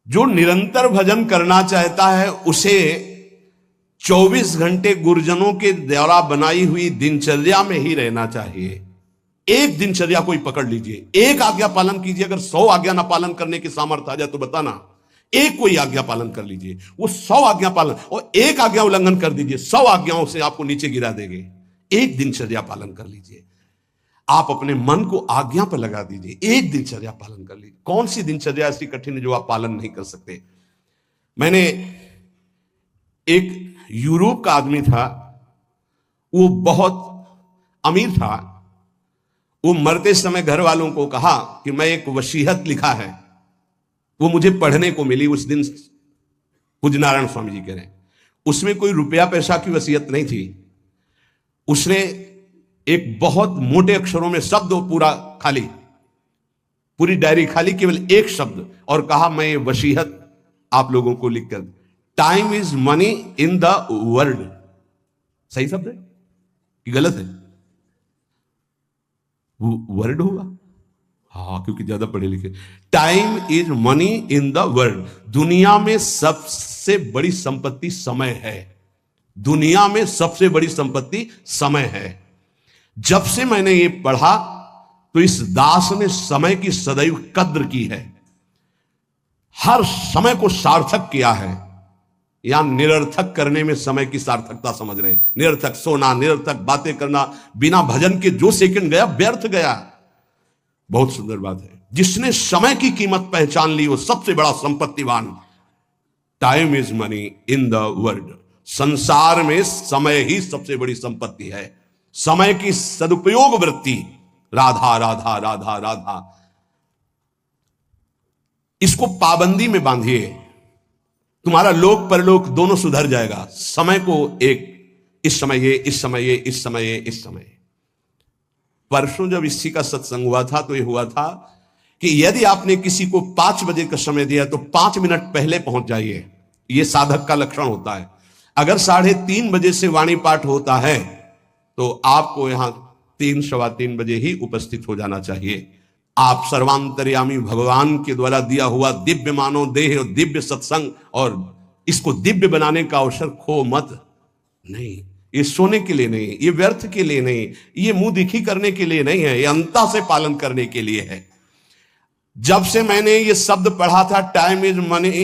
जो निरंतर भजन करना चाहता है उसे 24 घंटे गुरुजनों के द्वारा बनाई हुई दिनचर्या में ही रहना चाहिए। एक दिनचर्या कोई पकड़ लीजिए, एक आज्ञा पालन कीजिए। अगर 100 आज्ञा ना पालन करने की सामर्थ्य आ जाए तो बताना, एक कोई आज्ञा पालन कर लीजिए। वो 100 आज्ञा पालन, और एक आज्ञा उल्लंघन कर दीजिए, 100 आज्ञाओं से आपको नीचे गिरा देंगे। एक दिनचर्या पालन कर लीजिए। आप अपने मन को आज्ञा पर लगा दीजिए, एक दिनचर्या पालन कर लीजिए। कौन सी दिनचर्या ऐसी कठिन है जो आप पालन नहीं कर सकते? मैंने एक यूरोप का आदमी था, वो बहुत अमीर था। वो मरते समय घर वालों को कहा कि मैं एक वसीयत लिखा है, वो मुझे पढ़ने को मिली उस दिन। पूज्य नारायण स्वामी जी कह रहे हैं, उसमें कोई रुपया पैसा की वसीयत नहीं थी। उसने एक बहुत मोटे अक्षरों में शब्द पूरा खाली, पूरी डायरी खाली, केवल एक शब्द, और कहा मैं ये वसीयत आप लोगों को लिखकर, time is money in the world. सही शब्द है कि गलत है? वर्ड होगा, हाँ, क्योंकि ज्यादा पढ़े लिखे। Time is money in the world. दुनिया में सबसे बड़ी संपत्ति समय है। दुनिया में सबसे बड़ी संपत्ति समय है। जब से मैंने ये पढ़ा तो इस दास ने समय की सदैव कद्र की है, हर समय को सार्थक किया है। या निरर्थक करने में समय की सार्थकता समझ रहे हैं। निरर्थक सोना, निरर्थक बातें करना, बिना भजन के जो सेकंड गया व्यर्थ गया। बहुत सुंदर बात है। जिसने समय की कीमत पहचान ली वो सबसे बड़ा संपत्तिवान। Time is money in the world. संसार में समय ही सबसे बड़ी संपत्ति है। समय की सदुपयोग वृत्ति, राधा राधा राधा राधा, इसको पाबंदी में बांधिए, तुम्हारा लोक परलोक दोनों सुधर जाएगा। समय को एक, इस समय ये, इस समय ये, इस समय ये, इस समय। परसों जब इसी का सत्संग हुआ था तो ये हुआ था कि यदि आपने किसी को 5 बजे का समय दिया तो 5 मिनट पहले पहुंच जाइए। यह साधक का लक्षण होता है। अगर 3:30 बजे से वाणी पाठ होता है तो आपको यहां 3, सवा 3 बजे ही उपस्थित हो जाना चाहिए। आप सर्वांतर्यामी भगवान के द्वारा दिया हुआ दिव्य मानव देह और दिव्य सत्संग, और इसको दिव्य बनाने का अवसर खो मत। नहीं, ये सोने के लिए नहीं, ये व्यर्थ के लिए नहीं, ये मुंह दिखी करने के लिए नहीं है, ये अंता से पालन करने के लिए है। जब से मैंने ये शब्द पढ़ा था, time is money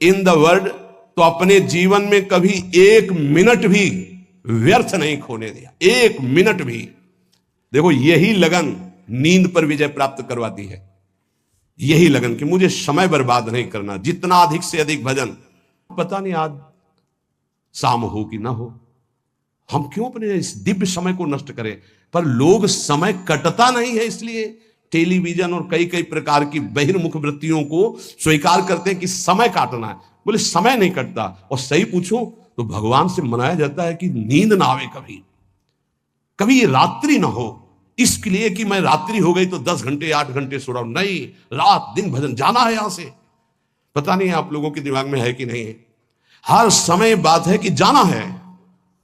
in the world, तो अपने जीवन में कभी 1 मिनट भी व्यर्थ नहीं खोने दिया। 1 मिनट भी। देखो, यही लगन नींद पर विजय प्राप्त करवाती है। यही लगन कि मुझे समय बर्बाद नहीं करना, जितना अधिक से अधिक भजन। पता नहीं आज शाम हो कि ना हो, हम क्यों अपने इस दिव्य समय को नष्ट करें? पर लोग समय कटता नहीं है इसलिए टेलीविजन और कई कई प्रकार की बहिर्मुख वृत्तियों को स्वीकार करते हैं कि समय काटना है। बोले समय नहीं कटता। और सही पूछो तो भगवान से मनाया जाता है कि नींद ना आवे, कभी कभी ये रात्रि ना हो, इसके लिए कि मैं रात्रि हो गई तो 10 घंटे 8 घंटे सो रहा हूं। नहीं, रात दिन भजन, जाना है यहां से। पता नहीं आप लोगों के दिमाग में है कि नहीं है। हर समय बात है कि जाना है।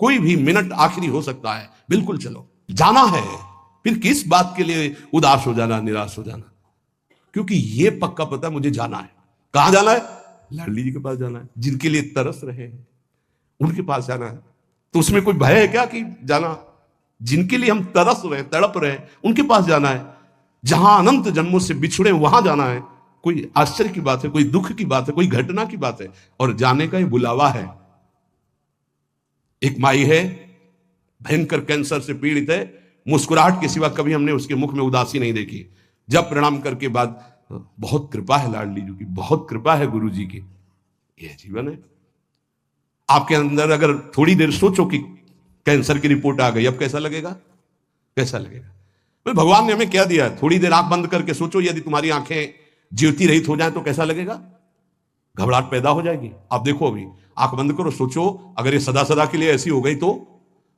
कोई भी मिनट आखिरी हो सकता है। बिल्कुल चलो, जाना है। फिर किस बात के लिए उदास हो जाना, निराश हो जाना? क्योंकि ये पक्का पता है मुझे जाना है। कहां जाना है? लाडली जी के पास जाना है। जिनके लिए तरस रहे हैं उनके पास जाना है। तो उसमें कोई भय है क्या कि जाना? जिनके लिए हम तरस रहे, तड़प रहे, उनके पास जाना है। जहां अनंत जन्मों से बिछड़े वहां जाना है। कोई आश्चर्य की बात है, कोई दुख की बात है, कोई घटना की बात है, और जाने का ये बुलावा है। एक माई है, भयंकर कैंसर से पीड़ित है। मुस्कुराहट के सिवा कभी हमने उसके मुख में उदासी नहीं देखी। जब प्रणाम करके बाद, बहुत कृपा है लाडली जी की, बहुत कृपा है गुरु जी की। यह जीवन है। आपके अंदर अगर थोड़ी देर सोचो कि कैंसर की रिपोर्ट आ गई, अब कैसा लगेगा? कैसा लगेगा? भाई भगवान ने हमें क्या दिया है? थोड़ी देर आंख बंद करके सोचो, यदि तुम्हारी आंखें ज्योति रहित हो जाए तो कैसा लगेगा? घबराहट पैदा हो जाएगी। आप देखो, अभी आंख बंद करो, सोचो अगर ये सदा सदा के लिए ऐसी हो गई तो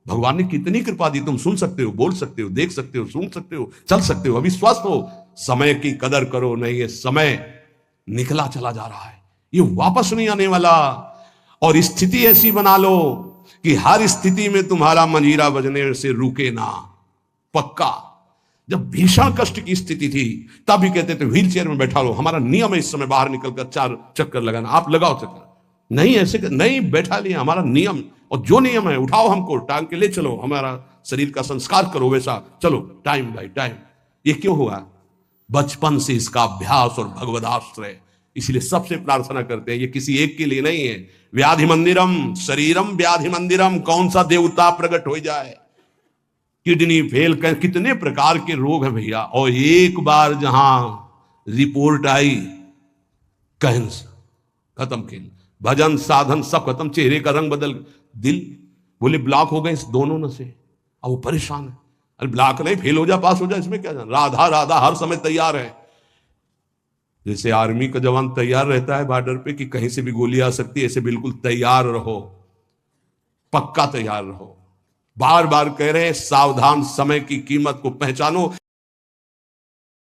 भगवान ने कितनी कृपा दी। तुम सुन सकते हो, बोल सकते हो, देख सकते हो, सूंघ सकते हो, चल सकते हो, अभी स्वस्थ हो। समय की कदर करो। नहीं, ये समय निकला चला जा रहा है, ये वापस नहीं आने वाला। और स्थिति ऐसी बना लो कि हर स्थिति में तुम्हारा मंजीरा बजने से रुके ना। पक्का जब भीषण कष्ट की स्थिति थी तब भी कहते थे व्हील चेयर में बैठा लो, हमारा नियम है इस समय बाहर निकलकर 4 चक्कर लगाना, आप लगाओ चक्कर। नहीं ऐसे नहीं बैठा लिया, हमारा नियम, और जो नियम है उठाओ, हमको टांग के ले चलो, हमारा शरीर का संस्कार करो वैसा, चलो टाइम बाय टाइम। ये क्यों हुआ? बचपन से इसका अभ्यास और भगवदाश्रय। इसलिए सबसे प्रार्थना करते हैं, ये किसी एक के लिए नहीं है। व्याधि मंदिरम शरीरम व्याधि मंदिरम, कौन सा देवता प्रकट हो जाए, किडनी फेल कर, कितने प्रकार के रोग हैं भैया। और एक बार जहां रिपोर्ट आई कैंसर, खत्म खेल, भजन साधन सब खत्म, चेहरे का रंग बदल, दिल बोले ब्लॉक हो गए इस दोनों न से। अब वो परेशान है, अरे ब्लॉक नहीं, फेल हो जा पास हो जा, इसमें क्या जाना, राधा राधा हर समय तैयार है। जैसे आर्मी का जवान तैयार रहता है बॉर्डर पे कि कहीं से भी गोली आ सकती है, ऐसे बिल्कुल तैयार रहो, पक्का तैयार रहो। बार बार कह रहे हैं सावधान, समय की कीमत को पहचानो।